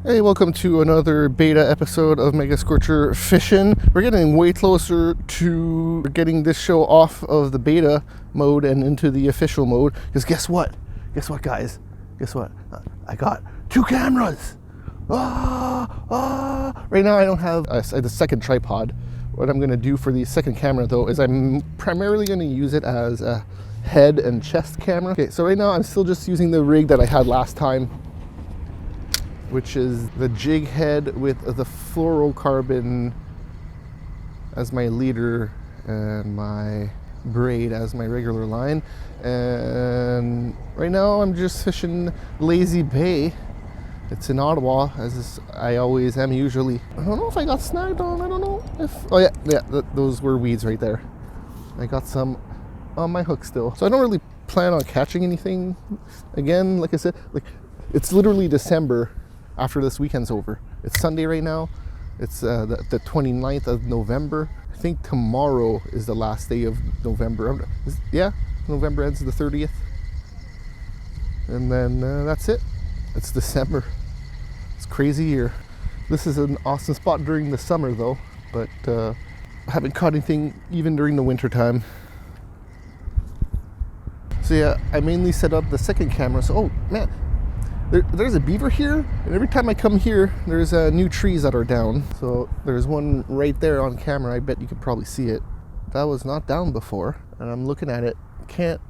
Hey, welcome to another beta episode of Megascorcher Fishing. We're getting way closer to getting this show off of the beta mode and into the official mode. Because guess what? Guess what, guys? Guess what? I got 2 cameras! Right now I don't have the second tripod. What I'm going to do for the second camera though is I'm primarily going to use it as a head and chest camera. Okay, so right now I'm still just using the rig that I had last time, which is the jig head with the fluorocarbon as my leader and my braid as my regular line. And right now I'm just fishing Lazy Bay. It's in Ottawa, as I always am usually. I don't know if I got snagged on, I don't know if... Oh yeah, those were weeds right there. I got some on my hook still. So I don't really plan on catching anything again. Like I said, it's literally December after this weekend's over. It's Sunday right now. It's the 29th of November. I think tomorrow is the last day of November. Yeah, November ends the 30th. And then that's it. It's December. It's a crazy year. This is an awesome spot during the summer though, but I haven't caught anything even during the winter time. So yeah, I mainly set up the second camera. So, oh man, there's a beaver here, and every time I come here, there's new trees that are down. So there's one right there on camera. I bet you could probably see it. That was not down before, and I'm looking at it. Can't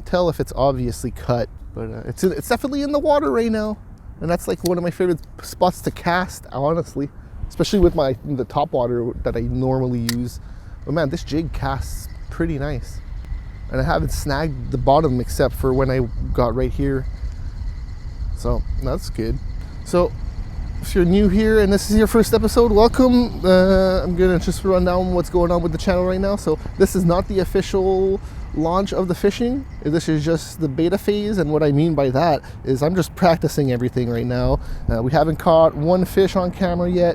tell if it's obviously cut, but it's definitely in the water right now, and that's like one of my favorite spots to cast, honestly, especially with the top water that I normally use. But man, this jig casts pretty nice, and I haven't snagged the bottom except for when I got right here. So that's good. So if you're new here and this is your first episode, welcome. I'm gonna just run down what's going on with the channel right now. So this is not the official launch of the fishing. This is just the beta phase, and what I mean by that is I'm just practicing everything right now. We haven't caught one fish on camera yet,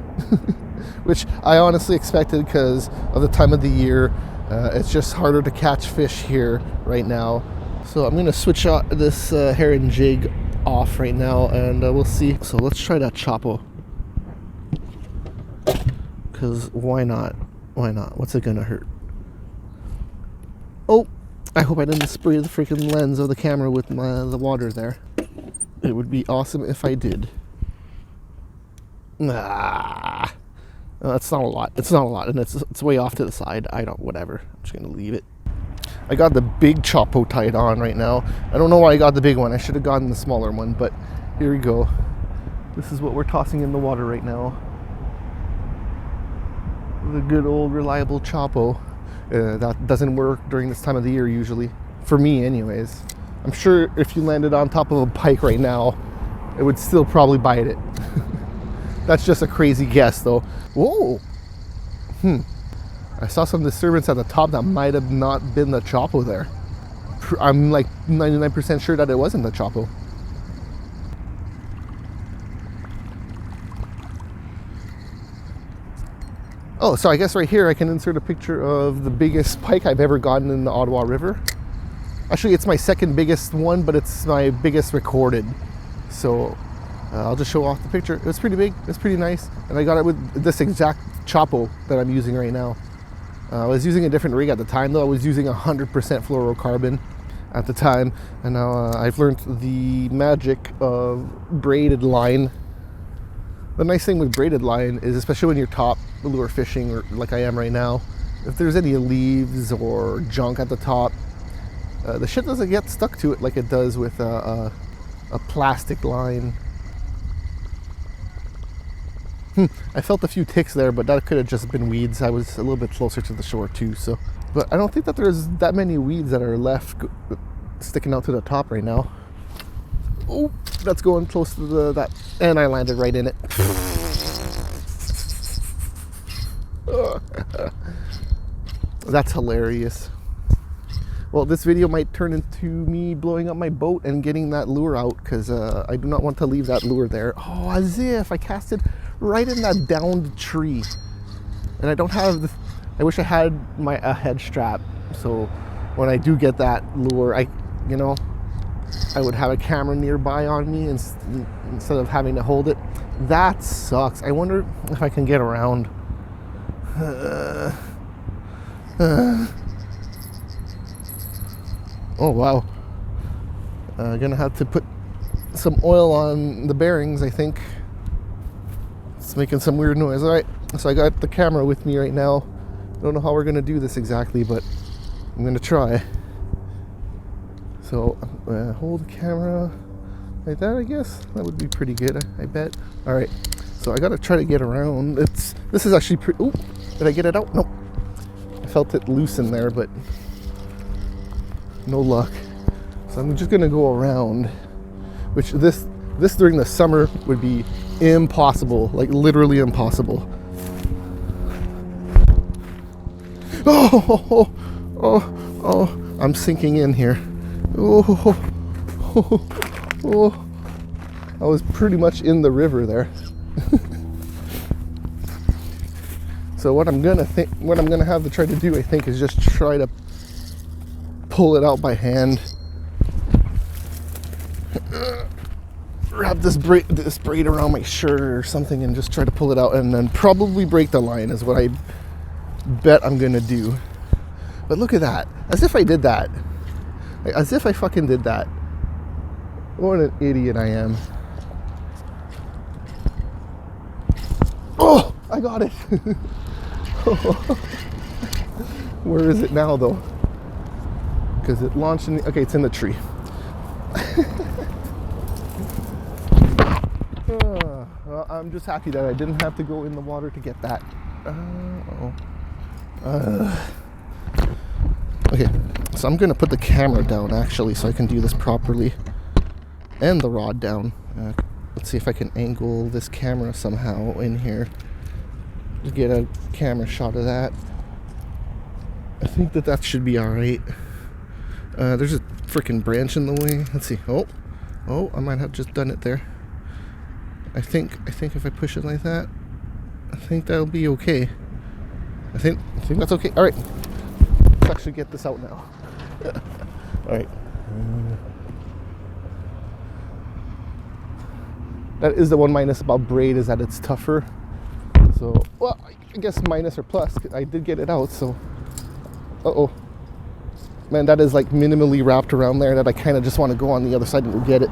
which I honestly expected because of the time of the year. It's just harder to catch fish here right now. So I'm gonna switch out this herring jig off right now, and we'll see. So let's try that Chopo, because why not? What's it gonna hurt? Oh, I hope I didn't spray the freaking lens of the camera with the water there. It would be awesome if I did. It's not a lot, and it's way off to the side. Whatever, I'm just gonna leave it. I got the big Chopo tied on right now. I don't know why I got the big one. I should have gotten the smaller one, but here we go. This is what we're tossing in the water right now. The good old reliable Chopo. That doesn't work during this time of the year usually. For me anyways. I'm sure if you landed on top of a pike right now, it would still probably bite it. That's just a crazy guess though. Whoa! I saw some disturbance at the top that might have not been the Chopo there. I'm like 99% sure that it wasn't the Chopo. Oh, so I guess right here I can insert a picture of the biggest pike I've ever gotten in the Ottawa River. Actually, it's my second biggest one, but it's my biggest recorded. So I'll just show off the picture. It was pretty big, it's pretty nice. And I got it with this exact Chopo that I'm using right now. I was using a different rig at the time though. I was using 100% fluorocarbon at the time, and now I've learned the magic of braided line. The nice thing with braided line is, especially when you're top lure fishing, or like I am right now, if there's any leaves or junk at the top, the shit doesn't get stuck to it like it does with a plastic line. I felt a few ticks there, but that could have just been weeds. I was a little bit closer to the shore too, so. But I don't think that there's that many weeds that are left sticking out to the top right now. Oh, that's going close to that, and I landed right in it. That's hilarious. Well, this video might turn into me blowing up my boat and getting that lure out, because I do not want to leave that lure there. Oh, as if I casted right in that downed tree, and I don't have I wish I had a head strap, so when I do get that lure, I would have a camera nearby on me instead of having to hold it. That sucks. I wonder if I can get around. Oh wow. Gonna have to put some oil on the bearings, I think. It's making some weird noise. Alright, so I got the camera with me right now. I don't know how we're gonna do this exactly, but I'm gonna try. So hold the camera like that, I guess. That would be pretty good, I bet. Alright, so I gotta try to get around. This is actually pretty. Ooh, did I get it out? Nope. I felt it loose in there, but no luck. So I'm just gonna go around, which this during the summer would be impossible, like literally impossible. Oh, I'm sinking in here. Oh, I was pretty much in the river there. So what I'm gonna have to try to do, I think, is just try to pull it out by hand. Wrap this braid around my shirt or something and just try to pull it out, and then probably break the line is what I bet I'm gonna do. But look at that, as if I did that. Like, as if I fucking did that. What an idiot I am. Oh, I got it. Where is it now though? Because it launched in okay, it's in the tree. Well, I'm just happy that I didn't have to go in the water to get that. Okay, so I'm gonna put the camera down actually, so I can do this properly, and the rod down. Let's see if I can angle this camera somehow in here. Just get a camera shot of that. I think that should be all right. There's a freaking branch in the way. Let's see. Oh, I might have just done it there. I think if I push it like that, I think that'll be okay. I think that's okay. All right, let's actually get this out now. All right. That is the one minus about braid, is that it's tougher. So, well, I guess minus or plus. I did get it out, so. Man, that is like minimally wrapped around there that I kind of just want to go on the other side and go get it.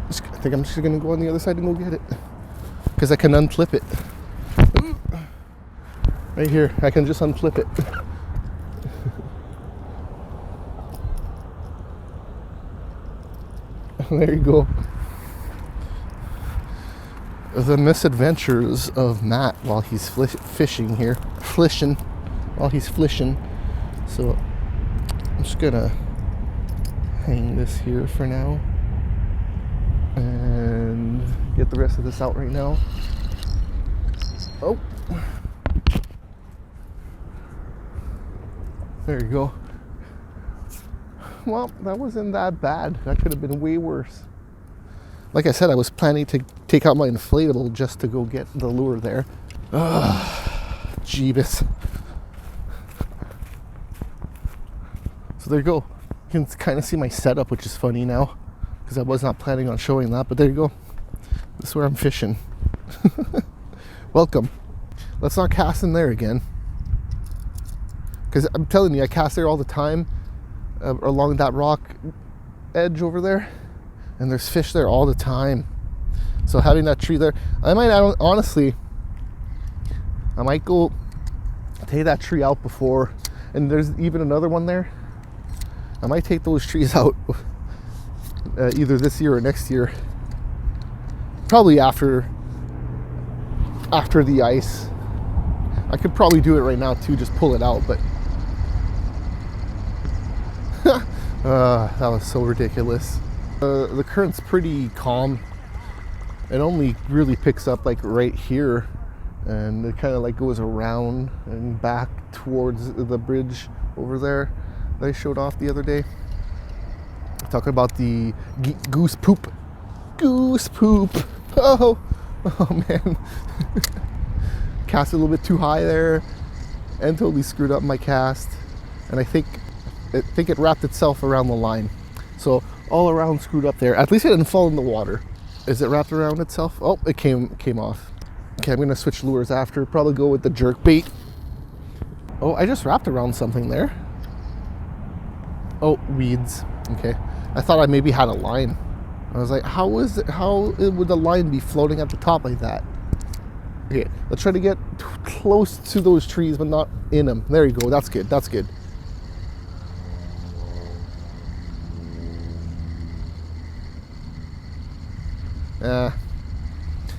I think I'm just going to go on the other side and go get it. Because I can unclip it. Right here, I can just unclip it. There you go. The misadventures of Matt while he's fishing here. While he's flishing. So I'm just gonna hang this here for now and get the rest of this out right now. Oh, there you go. Well, that wasn't that bad. That could have been way worse. Like I said, I was planning to take out my inflatable just to go get the lure there. Jeebus. So there you go. You can kind of see my setup, which is funny now, because I was not planning on showing that, but there you go. This is where I'm fishing. Welcome. Let's not cast in there again. Because I'm telling you, I cast there all the time, along that rock edge over there, and there's fish there all the time. So having that tree there, I might go take that tree out before, and there's even another one there. I might take those trees out either this year or next year. Probably after the ice. I could probably do it right now too, just pull it out, but that was so ridiculous. The current's pretty calm. It only really picks up like right here, and it kind of like goes around and back towards the bridge over there that I showed off the other day. Talking about the goose poop. Oh man. Cast a little bit too high there and totally screwed up my cast, and I think it wrapped itself around the line, so all around screwed up there. At least it didn't fall in the water. Is it wrapped around itself? Oh, it came off. Okay, I'm gonna switch lures after. Probably go with the jerk bait. Oh, I just wrapped around something there. Oh, weeds. Okay. I thought I maybe had a line. I was like, how would the line be floating at the top like that? Okay, let's try to get close to those trees, but not in them. There you go. That's good. That's good.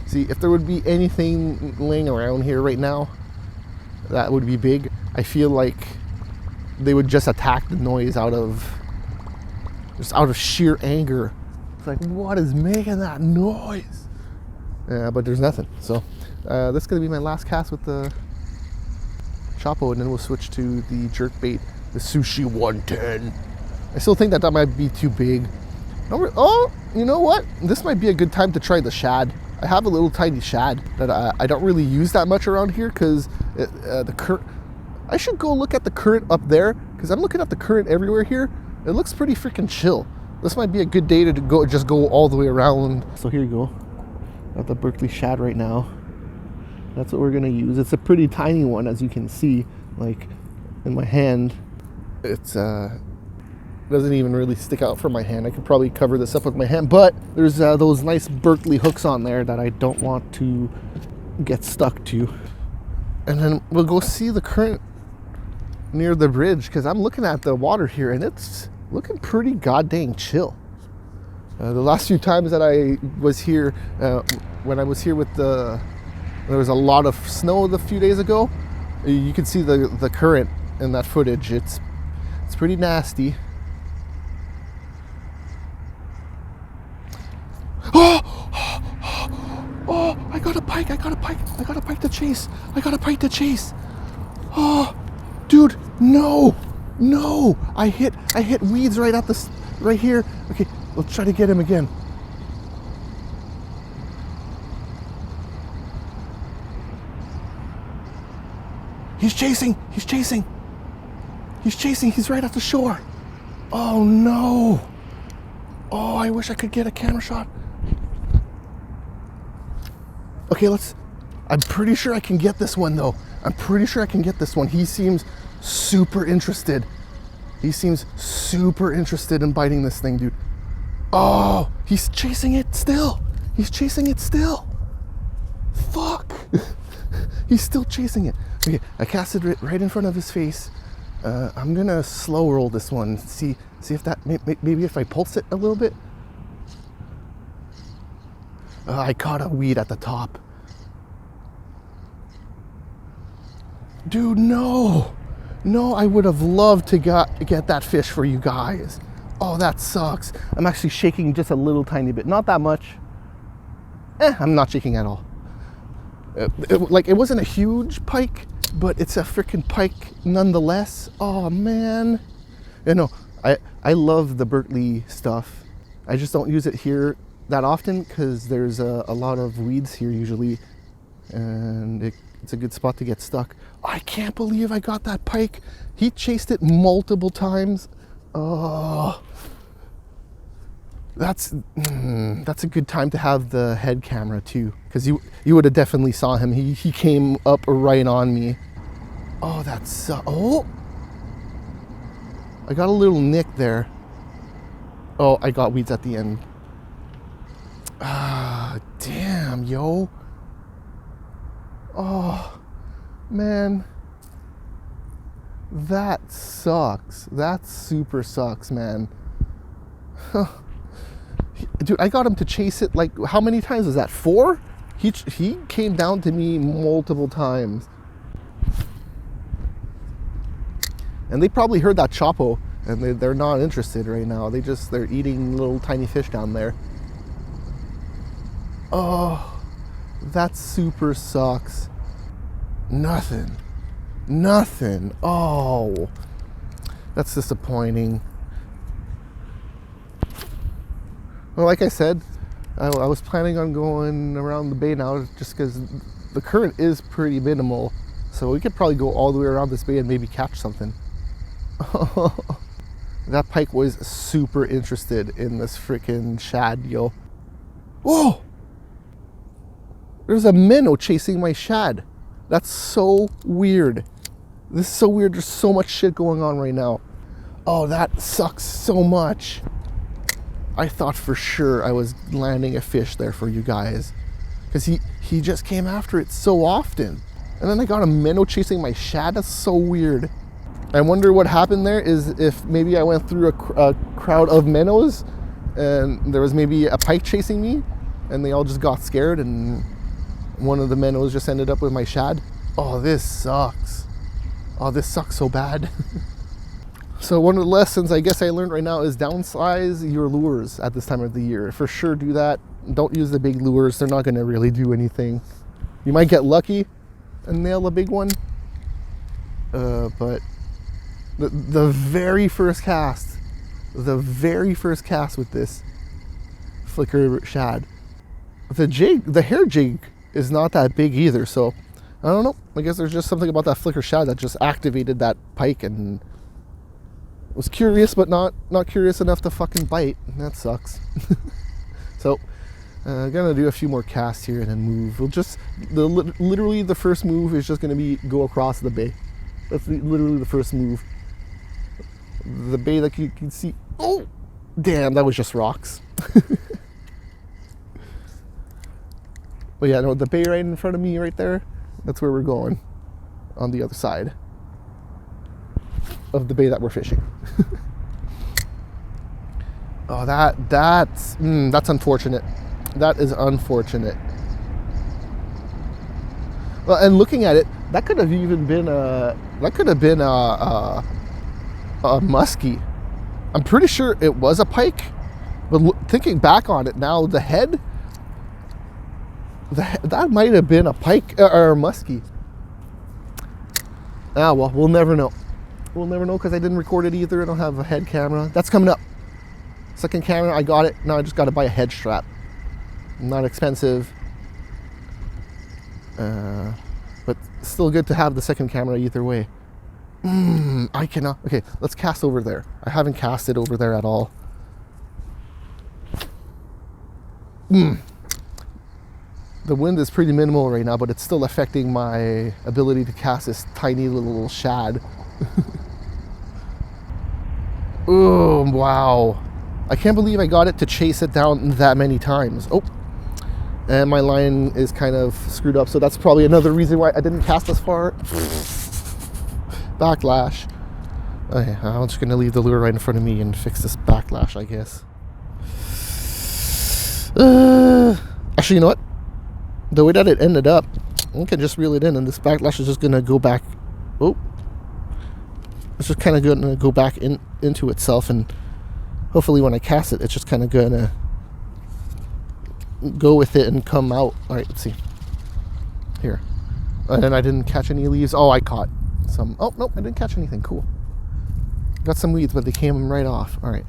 See, if there would be anything laying around here right now, that would be big. I feel like they would just attack the noise out of sheer anger. It's like, what is making that noise? But there's nothing. So that's gonna be my last cast with the Chapo, and then we'll switch to the jerk bait, the Sushi 110. I still think that might be too big. Oh, you know what? This might be a good time to try the shad. I have a little tiny shad that I don't really use that much around here because the current. I should go look at the current up there because I'm looking at the current everywhere here. It looks pretty freaking chill. This might be a good day to go all the way around. So here you go. Got the Berkeley shad right now. That's what we're gonna use. It's a pretty tiny one, as you can see, like in my hand. It's doesn't even really stick out from my hand. I could probably cover this up with my hand, but there's those nice Berkeley hooks on there that I don't want to get stuck to. And then we'll go see the current near the bridge because I'm looking at the water here and it's looking pretty goddamn chill. The last few times that I was here, when I was here with there was a lot of snow a few days ago. You can see the current in that footage. It's pretty nasty. Oh, I got a pike to chase. Oh, dude, no. I hit weeds right here. Okay, let's try to get him again. He's chasing. He's right at the shore. Oh no. Oh, I wish I could get a camera shot. Okay, I'm pretty sure I can get this one though. He seems super interested. In biting this thing, dude. Oh, he's chasing it still. Fuck. He's still chasing it. Okay, I casted it right in front of his face. I'm gonna slow roll this one. See if that, maybe if I pulse it a little bit. I caught a weed at the top. Dude, no, I would have loved to get that fish for you guys. Oh, that sucks. I'm actually shaking just a little tiny bit, not that much. I'm not shaking at all. It wasn't a huge pike, but it's a freaking pike nonetheless. Oh man. I love the Berkeley stuff. I just don't use it here that often because there's a lot of weeds here usually, and it's a good spot to get stuck. I can't believe I got that pike. He chased it multiple times. Oh, that's a good time to have the head camera too, because you would have definitely saw him. He came up right on me. Oh, oh, I got a little nick there. Oh, I got weeds at the end. Ah, damn, yo. Oh, man. That sucks. That super sucks, man. Dude, I got him to chase it like, how many times was that? 4? He came down to me multiple times. And they probably heard that Chapo, and they're not interested right now. They're eating little tiny fish down there. Oh, that super sucks. Nothing. Oh, that's disappointing. Well, like I said, I was planning on going around the bay now just because the current is pretty minimal. So we could probably go all the way around this bay and maybe catch something. That pike was super interested in this freaking shad, yo. Whoa! There's a minnow chasing my shad. That's so weird. This is so weird. There's so much shit going on right now. Oh, that sucks so much. I thought for sure I was landing a fish there for you guys. Because he just came after it so often. And then I got a minnow chasing my shad. That's so weird. I wonder what happened there is if maybe I went through a crowd of minnows and there was maybe a pike chasing me and they all just got scared and one of the minnows just ended up with my shad. Oh, this sucks. Oh, this sucks so bad. So one of the lessons I guess I learned right now is downsize your lures at this time of the year. For sure do that. Don't use the big lures. They're not going to really do anything. You might get lucky and nail a big one. But the very first cast with this flicker shad, the hair jig is not that big either. So I don't know. I guess there's just something about that flicker shad that just activated that pike and was curious, but not curious enough to fucking bite. That sucks. So I'm gonna do a few more casts here and then move. We'll just literally the first move is just gonna be go across the bay. That's literally the first move. The bay that you can see. Oh, damn! That was just rocks. But yeah, no, the bay right in front of me, right there. That's where we're going. On the other side of the bay that we're fishing. Oh, that's unfortunate. That is unfortunate. Well, and looking at it, that could have even been a muskie. I'm pretty sure it was a pike, but thinking back on it now, the head, that might have been a pike or a muskie. Ah, well, we'll never know. We'll never know because I didn't record it either. I don't have a head camera. That's coming up. Second camera, I got it. Now I just got to buy a head strap. Not expensive. But still good to have the second camera either way. I cannot. Okay, let's cast over there. I haven't casted over there at all. The wind is pretty minimal right now, but it's still affecting my ability to cast this tiny little shad. Oh, wow. I can't believe I got it to chase it down that many times. Oh, and my line is kind of screwed up, so that's probably another reason why I didn't cast as far. Backlash. Okay, I'm just gonna leave the lure right in front of me and fix this backlash, I guess. Actually, you know what? The way that it ended up, I can just reel it in, and this backlash is just gonna go back. Oh, it's just kind of gonna go back into itself, and hopefully when I cast it, it's just kind of gonna go with it and come out. All right, let's see. Here, and then I didn't catch any leaves. Oh, I caught some. Oh no, I didn't catch anything. Cool. Got some weeds, but they came right off. All right.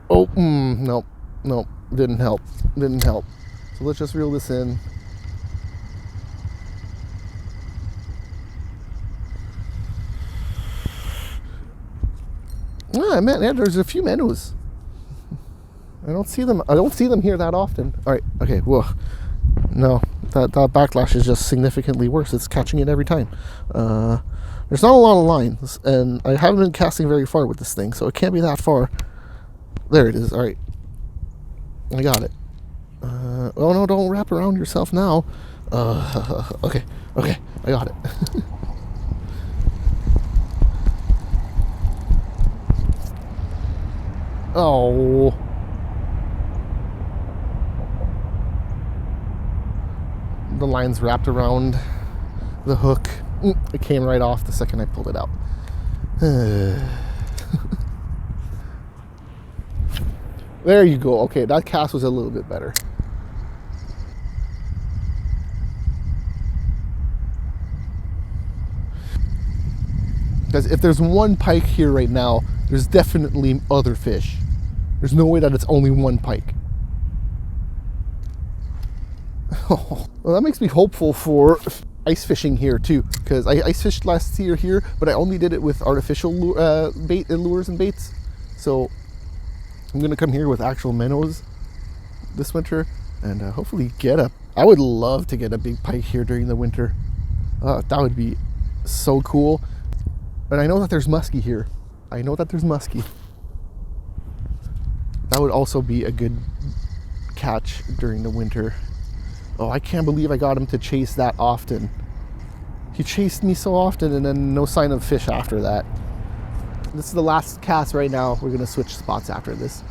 Oh, nope, didn't help. So let's just reel this in. Ah, man, yeah, there's a few minnows. I don't see them here that often. All right, okay, whoa. No, that backlash is just significantly worse. It's catching it every time. There's not a lot of lines, and I haven't been casting very far with this thing, so it can't be that far. There it is. All right, I got it. Oh no, don't wrap around yourself now. Okay, I got it. Oh. The line's wrapped around the hook. It came right off the second I pulled it out. There you go. Okay, that cast was a little bit better. Because if there's one pike here right now, there's definitely other fish. There's no way that it's only one pike. Oh, well, that makes me hopeful for ice fishing here too, because I ice fished last year here, but I only did it with artificial bait and lures and baits. So I'm gonna come here with actual minnows this winter and hopefully get a, I would love to get a big pike here during the winter. That would be so cool. And I know that there's muskie here. I know that there's muskie. That would also be a good catch during the winter. Oh, I can't believe I got him to chase that often. He chased me so often and then no sign of fish after that. This is the last cast right now. We're gonna switch spots after this.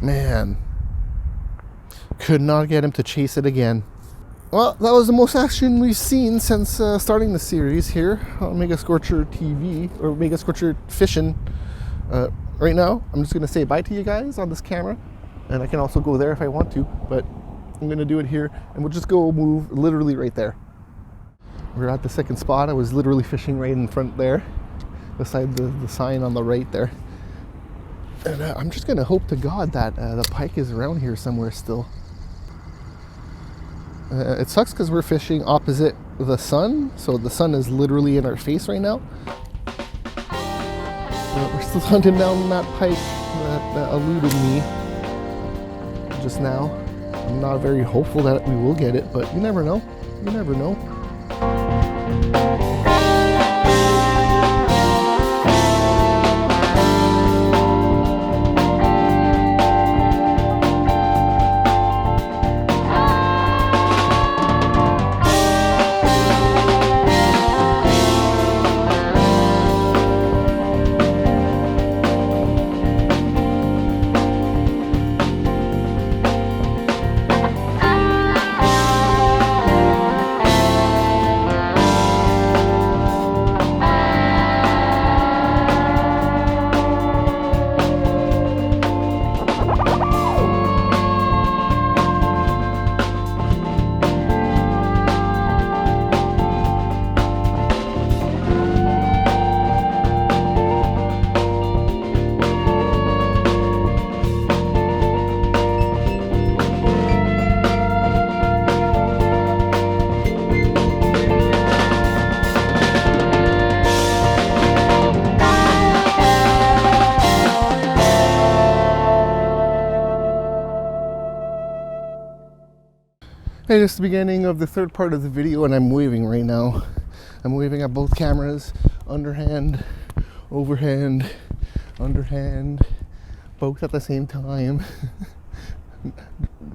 Man, could not get him to chase it again. Well, that was the most action we've seen since starting the series here on Megascorcher TV, or Megascorcher Fishing. Right now, I'm just gonna say bye to you guys on this camera, and I can also go there if I want to, but I'm gonna do it here, and we'll just go move literally right there. We're at the second spot. I was literally fishing right in front there, beside the sign on the right there. And I'm just gonna hope to God that the pike is around here somewhere still. It sucks because we're fishing opposite the sun, so the sun is literally in our face right now. We're still hunting down that pike that eluded me just now. I'm not very hopeful that we will get it, but you never know. You never know. Hey, this is the beginning of the third part of the video, and I'm waving right now. I'm waving at both cameras, underhand, overhand, underhand, both at the same time.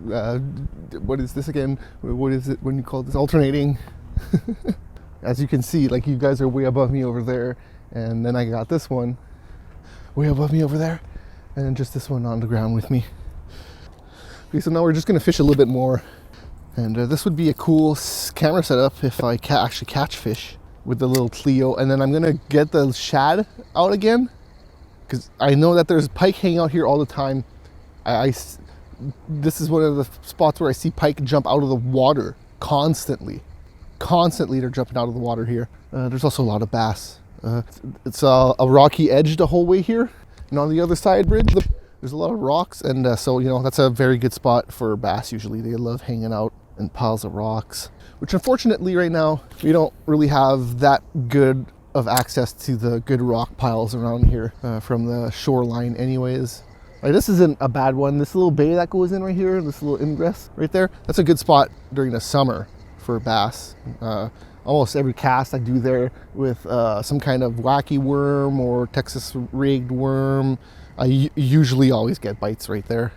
What is this again? What is it when you call this alternating? As you can see, like, you guys are way above me over there, and then I got this one way above me over there, and then just this one on the ground with me. Okay, so now we're just gonna fish a little bit more. And this would be a cool camera setup if I actually catch fish with the little Clio. And then I'm gonna get the shad out again, because I know that there's pike hanging out here all the time. This is one of the spots where I see pike jump out of the water constantly. Constantly they're jumping out of the water here. There's also a lot of bass. It's a rocky edge the whole way here. And on the other side bridge, there's a lot of rocks. And so, you know, that's a very good spot for bass usually. They love hanging out in piles of rocks, which unfortunately right now, we don't really have that good of access to the good rock piles around here from the shoreline anyways. Like, this isn't a bad one. This little bay that goes in right here, this little ingress right there, that's a good spot during the summer for bass. Almost every cast I do there with some kind of wacky worm or Texas rigged worm, I usually always get bites right there.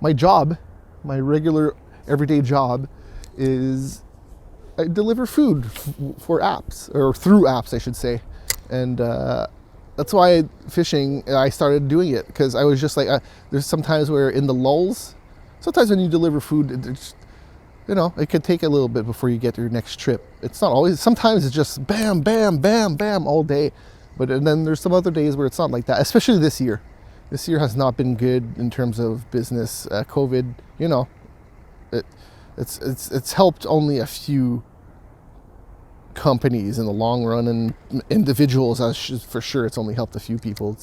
My job, my regular everyday job, is I deliver food for apps, or through apps I should say. And that's why fishing, I started doing it, because I was just like, there's sometimes where in the lulls, sometimes when you deliver food, it's, you know, it could take a little bit before you get to your next trip. It's not always, sometimes it's just bam, bam, bam, bam all day. But and then there's some other days where it's not like that, especially this year. This year has not been good in terms of business. COVID, you know, it's helped only a few companies in the long run, and individuals, for sure, it's only helped a few people.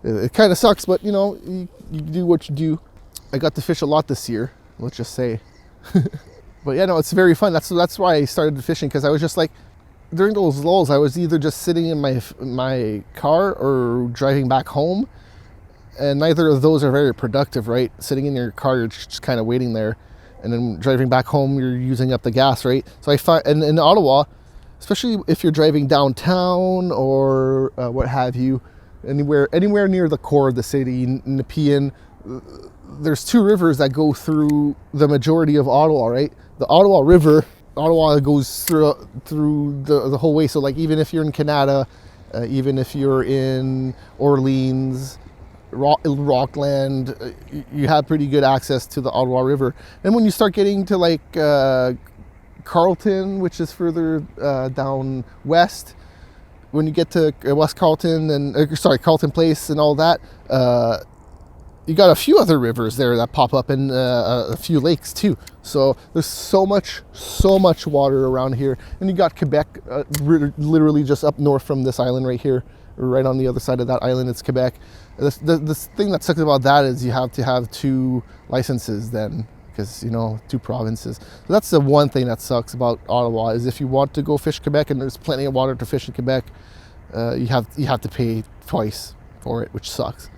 It kind of sucks, but you know, you do what you do. I got to fish a lot this year, let's just say. But yeah, no, it's very fun. That's why I started fishing, because I was just like, during those lulls, I was either just sitting in my car or driving back home, and neither of those are very productive, right? Sitting in your car, you're just kind of waiting there, and then driving back home, you're using up the gas, right? So I find, and in Ottawa, especially if you're driving downtown or what have you, anywhere near the core of the city, Nepean, there's two rivers that go through the majority of Ottawa, right? The Ottawa River, Ottawa goes through the whole way. So like, even if you're in Canada, even if you're in Orleans, Rockland, you have pretty good access to the Ottawa River. And when you start getting to like Carleton, which is further down west, when you get to West Carleton and Carleton Place and all that, you got a few other rivers there that pop up, and a few lakes too. So there's so much water around here. And you got Quebec, literally just up north from this island right here, right on the other side of that island, it's Quebec. The thing that sucks about that is you have to have 2 licenses then, because, you know, 2 provinces. So that's the one thing that sucks about Ottawa, is if you want to go fish Quebec and there's plenty of water to fish in Quebec, you have to pay twice for it, which sucks.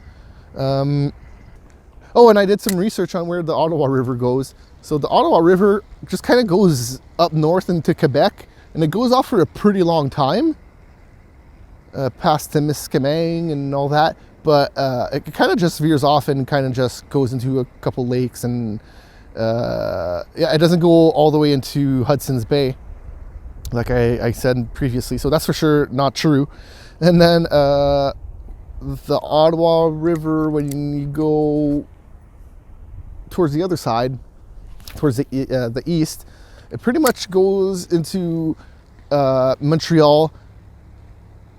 Oh, and I did some research on where the Ottawa River goes. So the Ottawa River just kind of goes up north into Quebec, and it goes off for a pretty long time, past Temiskaming and all that. But it kind of just veers off and kind of just goes into a couple lakes, and yeah, it doesn't go all the way into Hudson's Bay, like I said previously. So that's for sure not true. And then the Ottawa River, when you go towards the other side, towards the east, it pretty much goes into Montreal,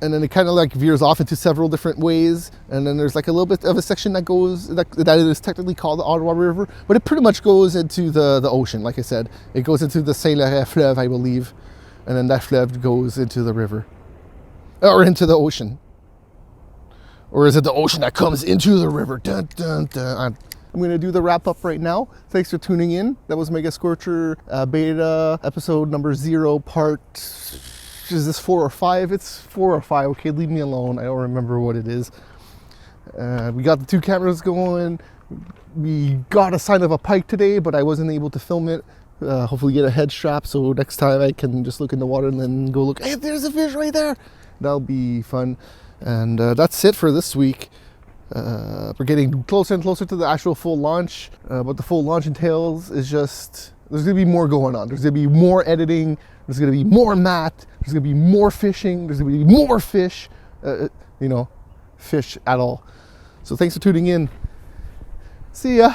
and then it kind of like veers off into several different ways. And then there's like a little bit of a section that goes, that is technically called the Ottawa River, but it pretty much goes into the ocean. Like I said, it goes into the Saint-Laurent Fleuve, I believe, and then that fleuve goes into the river, or into the ocean. Or is it the ocean that comes into the river? Dun, dun, dun. I'm going to do the wrap up right now. Thanks for tuning in. That was Megascorcher beta episode number 0, part, is this 4 or 5? It's 4 or 5. Okay, leave me alone. I don't remember what it is. We got the 2 cameras going. We got a sign of a pike today, but I wasn't able to film it. Hopefully get a head strap, so next time I can just look in the water and then go look. Hey, there's a fish right there. That'll be fun. And that's it for this week. We're getting closer and closer to the actual full launch. What the full launch entails is just, there's going to be more going on. There's going to be more editing. There's going to be more Matt. There's going to be more fishing. There's going to be more fish. Fish at all. So thanks for tuning in. See ya.